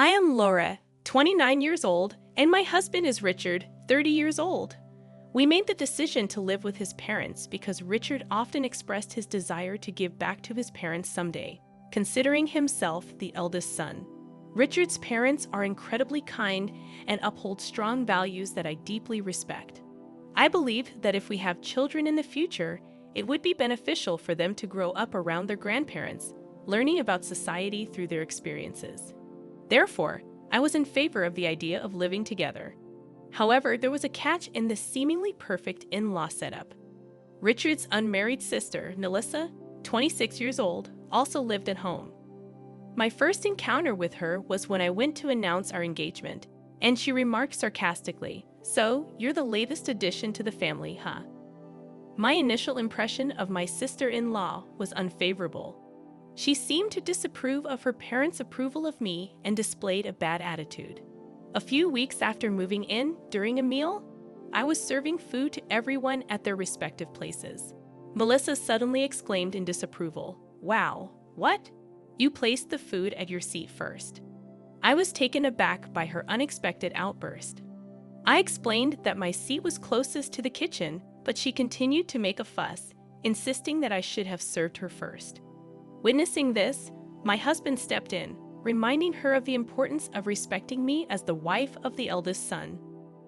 I am Laura, 29 years old, and my husband is Richard, 30 years old. We made the decision to live with his parents because Richard often expressed his desire to give back to his parents someday, considering himself the eldest son. Richard's parents are incredibly kind and uphold strong values that I deeply respect. I believe that if we have children in the future, it would be beneficial for them to grow up around their grandparents, learning about society through their experiences. Therefore, I was in favor of the idea of living together. However, there was a catch in this seemingly perfect in-law setup. Richard's unmarried sister, Melissa, 26 years old, also lived at home. My first encounter with her was when I went to announce our engagement, and she remarked sarcastically, "So, you're the latest addition to the family, huh?" My initial impression of my sister-in-law was unfavorable. She seemed to disapprove of her parents' approval of me and displayed a bad attitude. A few weeks after moving in, during a meal, I was serving food to everyone at their respective places. Melissa suddenly exclaimed in disapproval, "Wow, what? You placed the food at your seat first." I was taken aback by her unexpected outburst. I explained that my seat was closest to the kitchen, but she continued to make a fuss, insisting that I should have served her first. Witnessing this, my husband stepped in, reminding her of the importance of respecting me as the wife of the eldest son.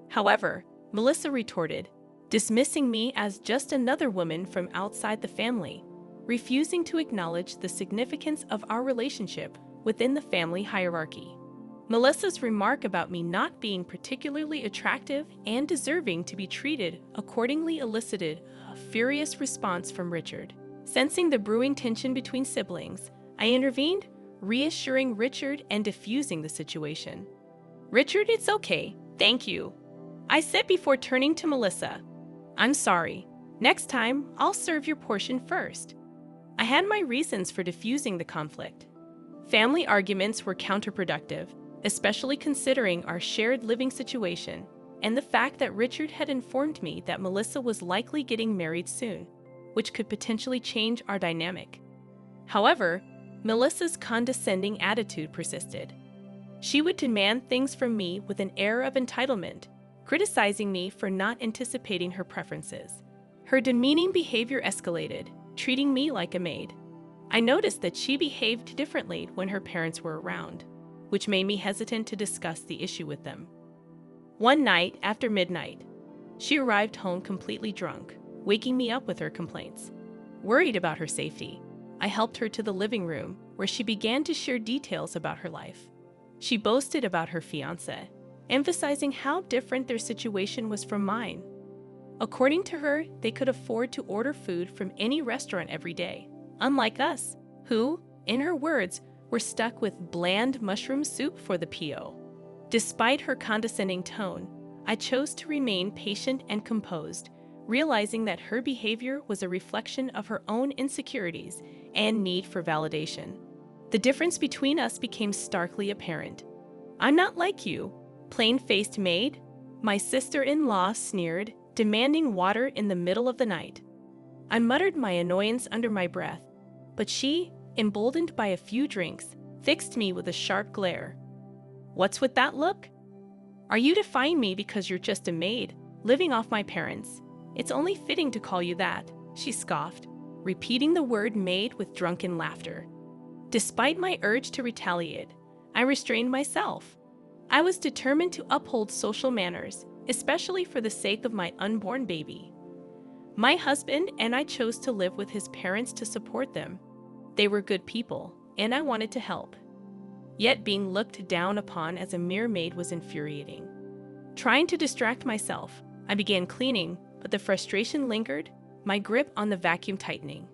However, Melissa retorted, dismissing me as just another woman from outside the family, refusing to acknowledge the significance of our relationship within the family hierarchy. Melissa's remark about me not being particularly attractive and deserving to be treated accordingly elicited a furious response from Richard. Sensing the brewing tension between siblings, I intervened, reassuring Richard and diffusing the situation. "Richard, it's okay, thank you," I said before turning to Melissa. "I'm sorry. Next time, I'll serve your portion first." I had my reasons for diffusing the conflict. Family arguments were counterproductive, especially considering our shared living situation and the fact that Richard had informed me that Melissa was likely getting married soon, which could potentially change our dynamic. However, Melissa's condescending attitude persisted. She would demand things from me with an air of entitlement, criticizing me for not anticipating her preferences. Her demeaning behavior escalated, treating me like a maid. I noticed that she behaved differently when her parents were around, which made me hesitant to discuss the issue with them. One night after midnight, she arrived home completely drunk, waking me up with her complaints. Worried about her safety, I helped her to the living room, where she began to share details about her life. She boasted about her fiancé, emphasizing how different their situation was from mine. According to her, they could afford to order food from any restaurant every day, unlike us, who, in her words, were stuck with bland mushroom soup for the PO. Despite her condescending tone, I chose to remain patient and composed, realizing that her behavior was a reflection of her own insecurities and need for validation. The difference between us became starkly apparent. "I'm not like you, plain-faced maid," my sister-in-law sneered, demanding water in the middle of the night. I muttered my annoyance under my breath, but she, emboldened by a few drinks, fixed me with a sharp glare. "What's with that look? Are you defying me because you're just a maid, living off my parents? It's only fitting to call you that," she scoffed, repeating the word maid with drunken laughter. Despite my urge to retaliate, I restrained myself. I was determined to uphold social manners, especially for the sake of my unborn baby. My husband and I chose to live with his parents to support them. They were good people, and I wanted to help. Yet being looked down upon as a mere maid was infuriating. Trying to distract myself, I began cleaning, but the frustration lingered, my grip on the vacuum tightening.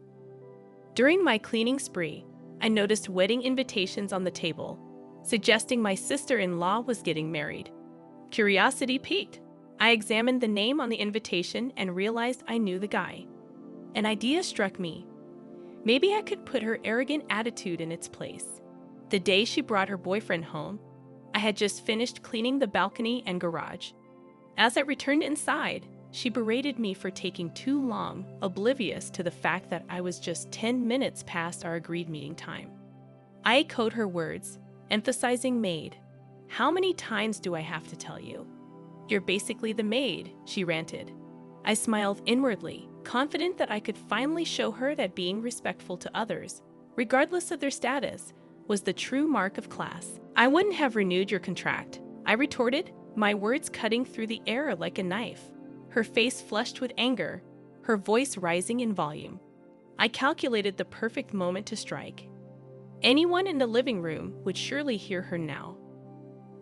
During my cleaning spree, I noticed wedding invitations on the table, suggesting my sister-in-law was getting married. Curiosity piqued. I examined the name on the invitation and realized I knew the guy. An idea struck me. Maybe I could put her arrogant attitude in its place. The day she brought her boyfriend home, I had just finished cleaning the balcony and garage. As I returned inside, she berated me for taking too long, oblivious to the fact that I was just 10 minutes past our agreed meeting time. I echoed her words, emphasizing maid, How many times do I have to tell you? You're basically the maid, she ranted. I smiled inwardly, confident that I could finally show her that being respectful to others, regardless of their status, was the true mark of class. I wouldn't have renewed your contract, I retorted, my words cutting through the air like a knife. Her face flushed with anger, her voice rising in volume. I calculated the perfect moment to strike. Anyone in the living room would surely hear her now.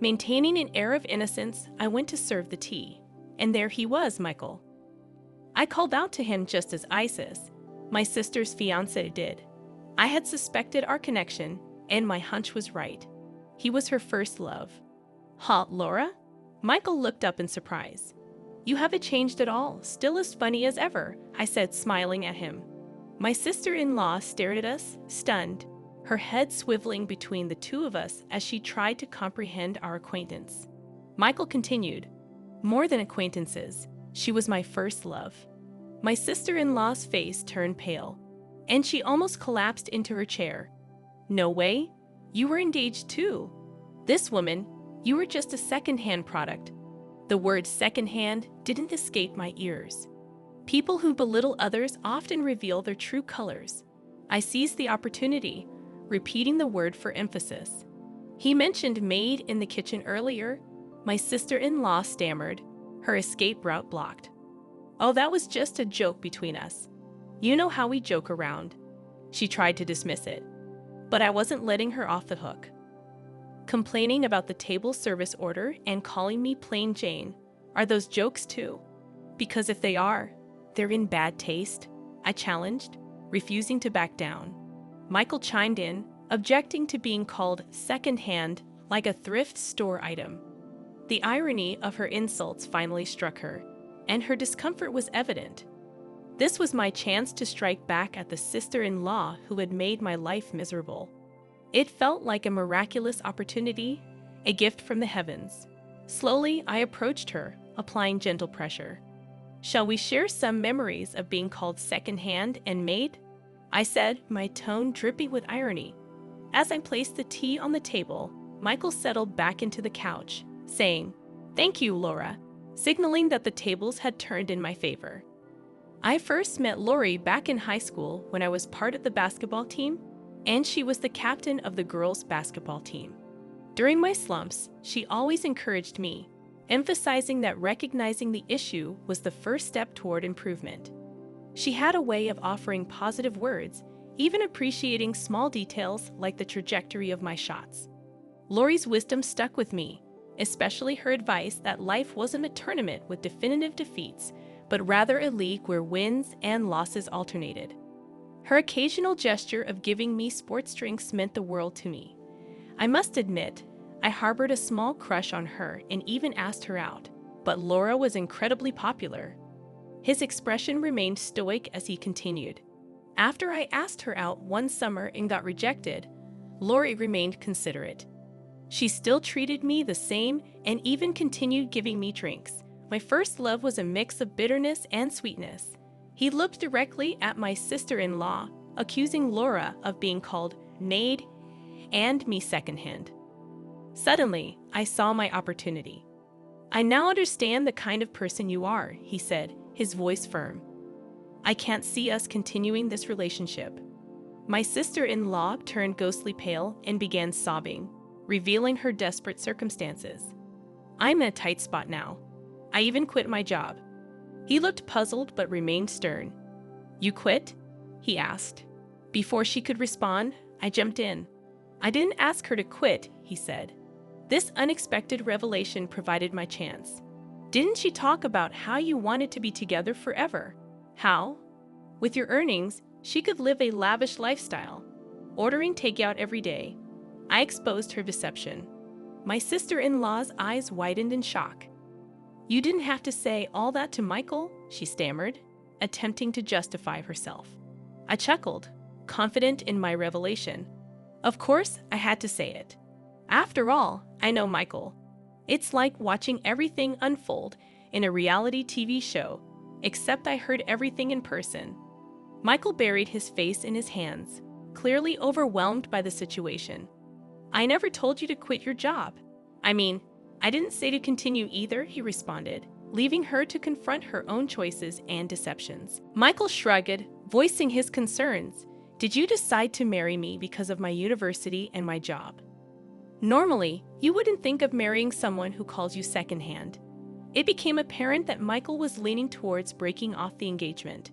Maintaining an air of innocence, I went to serve the tea. And there he was, Michael. I called out to him just as Isis, my sister's fiancé, did. I had suspected our connection, and my hunch was right. He was her first love. Huh, Laura? Michael looked up in surprise. You haven't changed at all, still as funny as ever, I said, smiling at him. My sister-in-law stared at us, stunned, her head swiveling between the two of us as she tried to comprehend our acquaintance. Michael continued, more than acquaintances, she was my first love. My sister-in-law's face turned pale, and she almost collapsed into her chair. No way, you were engaged too. This woman, you were just a second-hand product. The word second-hand didn't escape my ears. People who belittle others often reveal their true colors. I seized the opportunity, repeating the word for emphasis. He mentioned maid in the kitchen earlier. My sister-in-law stammered, her escape route blocked. Oh, that was just a joke between us. You know how we joke around. She tried to dismiss it, but I wasn't letting her off the hook. Complaining about the table service order and calling me plain Jane, are those jokes too? Because if they are, they're in bad taste, I challenged, refusing to back down. Michael chimed in, objecting to being called second-hand like a thrift store item. The irony of her insults finally struck her, and her discomfort was evident. This was my chance to strike back at the sister-in-law who had made my life miserable. It felt like a miraculous opportunity, a gift from the heavens. Slowly, I approached her, applying gentle pressure. Shall we share some memories of being called second-hand and maid? I said, my tone dripping with irony. As I placed the tea on the table, Michael settled back into the couch, saying, "Thank you, Laura," signaling that the tables had turned in my favor. I first met Lori back in high school when I was part of the basketball team, and she was the captain of the girls' basketball team. During my slumps, she always encouraged me, emphasizing that recognizing the issue was the first step toward improvement. She had a way of offering positive words, even appreciating small details like the trajectory of my shots. Lori's wisdom stuck with me, especially her advice that life wasn't a tournament with definitive defeats, but rather a league where wins and losses alternated. Her occasional gesture of giving me sports drinks meant the world to me. I must admit, I harbored a small crush on her and even asked her out, but Laura was incredibly popular. His expression remained stoic as he continued. After I asked her out one summer and got rejected, Lori remained considerate. She still treated me the same and even continued giving me drinks. My first love was a mix of bitterness and sweetness. He looked directly at my sister-in-law, accusing Laura of being called maid and me secondhand. Suddenly, I saw my opportunity. "I now understand the kind of person you are," he said, his voice firm. "I can't see us continuing this relationship." My sister-in-law turned ghostly pale and began sobbing, revealing her desperate circumstances. "I'm in a tight spot now. I even quit my job." He looked puzzled but remained stern. "You quit?" he asked. Before she could respond, I jumped in. "I didn't ask her to quit," he said. This unexpected revelation provided my chance. "Didn't she talk about how you wanted to be together forever? How? With your earnings, she could live a lavish lifestyle, ordering takeout every day." I exposed her deception. My sister-in-law's eyes widened in shock. "You didn't have to say all that to Michael," she stammered, attempting to justify herself. I chuckled, confident in my revelation. Of course, I had to say it. After all, I know Michael. It's like watching everything unfold in a reality TV show, except I heard everything in person. Michael buried his face in his hands, clearly overwhelmed by the situation. "I never told you to quit your job. I mean, I didn't say to continue either, he responded, leaving her to confront her own choices and deceptions. Michael shrugged, voicing his concerns. Did you decide to marry me because of my university and my job? Normally, you wouldn't think of marrying someone who calls you secondhand. It became apparent that Michael was leaning towards breaking off the engagement.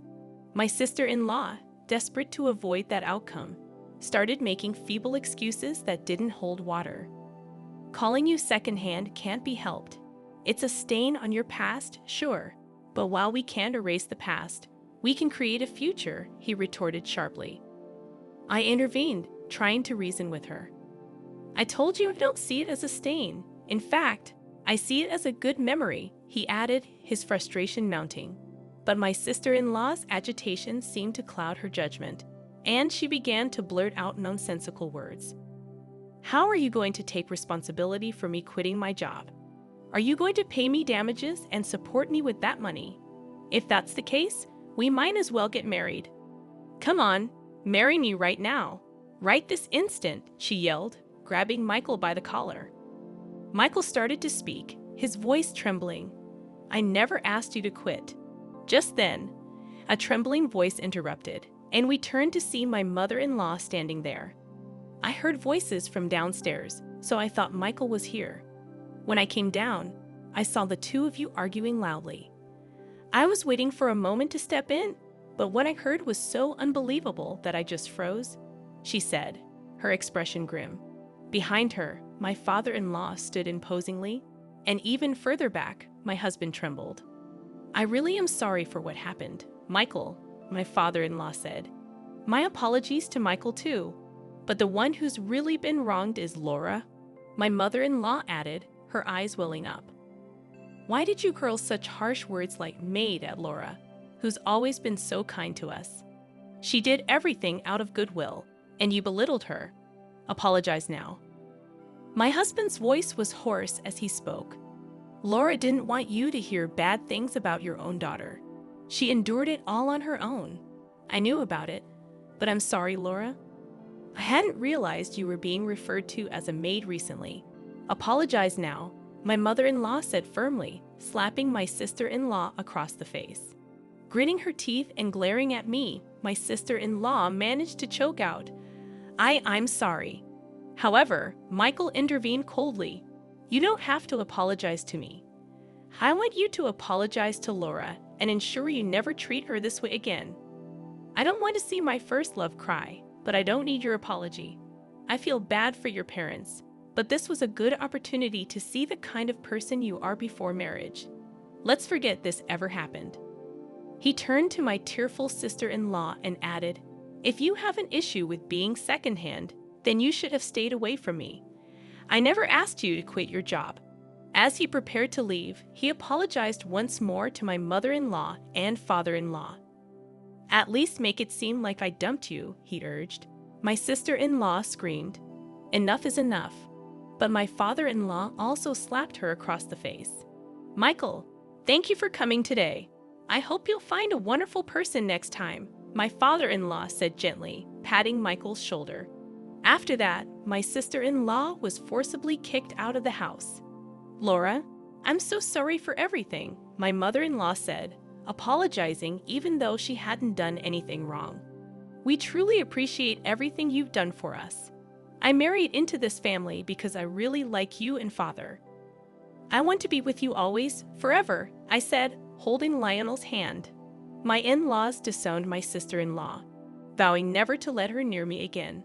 My sister-in-law, desperate to avoid that outcome, started making feeble excuses that didn't hold water. Calling you secondhand can't be helped. It's a stain on your past, sure, but while we can't erase the past, we can create a future, he retorted sharply. I intervened, trying to reason with her. I told you I don't see it as a stain. In fact, I see it as a good memory, he added, his frustration mounting. But my sister-in-law's agitation seemed to cloud her judgment, and she began to blurt out nonsensical words. How are you going to take responsibility for me quitting my job? Are you going to pay me damages and support me with that money? If that's the case, we might as well get married. Come on, marry me right now. Right this instant, she yelled, grabbing Michael by the collar. Michael started to speak, his voice trembling. I never asked you to quit. Just then, a trembling voice interrupted, and we turned to see my mother-in-law standing there. I heard voices from downstairs, so I thought Michael was here. When I came down, I saw the two of you arguing loudly. I was waiting for a moment to step in, but what I heard was so unbelievable that I just froze, she said, her expression grim. Behind her, my father-in-law stood imposingly, and even further back, my husband trembled. I really am sorry for what happened, Michael, my father-in-law said. My apologies to Michael too, but the one who's really been wronged is Laura, my mother-in-law added, her eyes welling up. Why did you hurl such harsh words like maid at Laura, who's always been so kind to us? She did everything out of goodwill, and you belittled her. Apologize now. My husband's voice was hoarse as he spoke. Laura didn't want you to hear bad things about your own daughter. She endured it all on her own. I knew about it, but I'm sorry, Laura. I hadn't realized you were being referred to as a maid recently. Apologize now, my mother-in-law said firmly, slapping my sister-in-law across the face. Gritting her teeth and glaring at me, my sister-in-law managed to choke out, I'm sorry. However, Michael intervened coldly. You don't have to apologize to me. I want you to apologize to Laura and ensure you never treat her this way again. I don't want to see my first love cry, but I don't need your apology. I feel bad for your parents, but this was a good opportunity to see the kind of person you are before marriage. Let's forget this ever happened. He turned to my tearful sister-in-law and added, if you have an issue with being secondhand, then you should have stayed away from me. I never asked you to quit your job. As he prepared to leave, he apologized once more to my mother-in-law and father-in-law. At least make it seem like I dumped you, he urged. My sister-in-law screamed, enough is enough. But my father-in-law also slapped her across the face. Michael, thank you for coming today. I hope you'll find a wonderful person next time, my father-in-law said gently, patting Michael's shoulder. After that, my sister-in-law was forcibly kicked out of the house. Laura, I'm so sorry for everything, my mother-in-law said, apologizing even though she hadn't done anything wrong. We truly appreciate everything you've done for us. I married into this family because I really like you and Father. I want to be with you always, forever, I said, holding Lionel's hand. My in-laws disowned my sister-in-law, vowing never to let her near me again.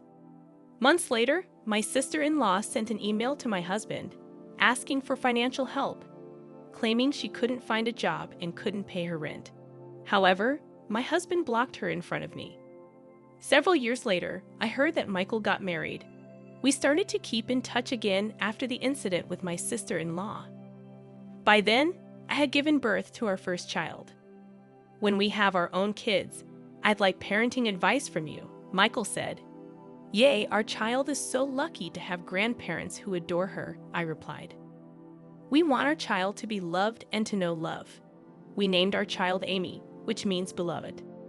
Months later, my sister-in-law sent an email to my husband, asking for financial help, claiming she couldn't find a job and couldn't pay her rent. However, my husband blocked her in front of me. Several years later, I heard that Michael got married. We started to keep in touch again after the incident with my sister-in-law. By then, I had given birth to our first child. When we have our own kids, I'd like parenting advice from you, Michael said. Yay, our child is so lucky to have grandparents who adore her, I replied. We want our child to be loved and to know love. We named our child Amy, which means beloved.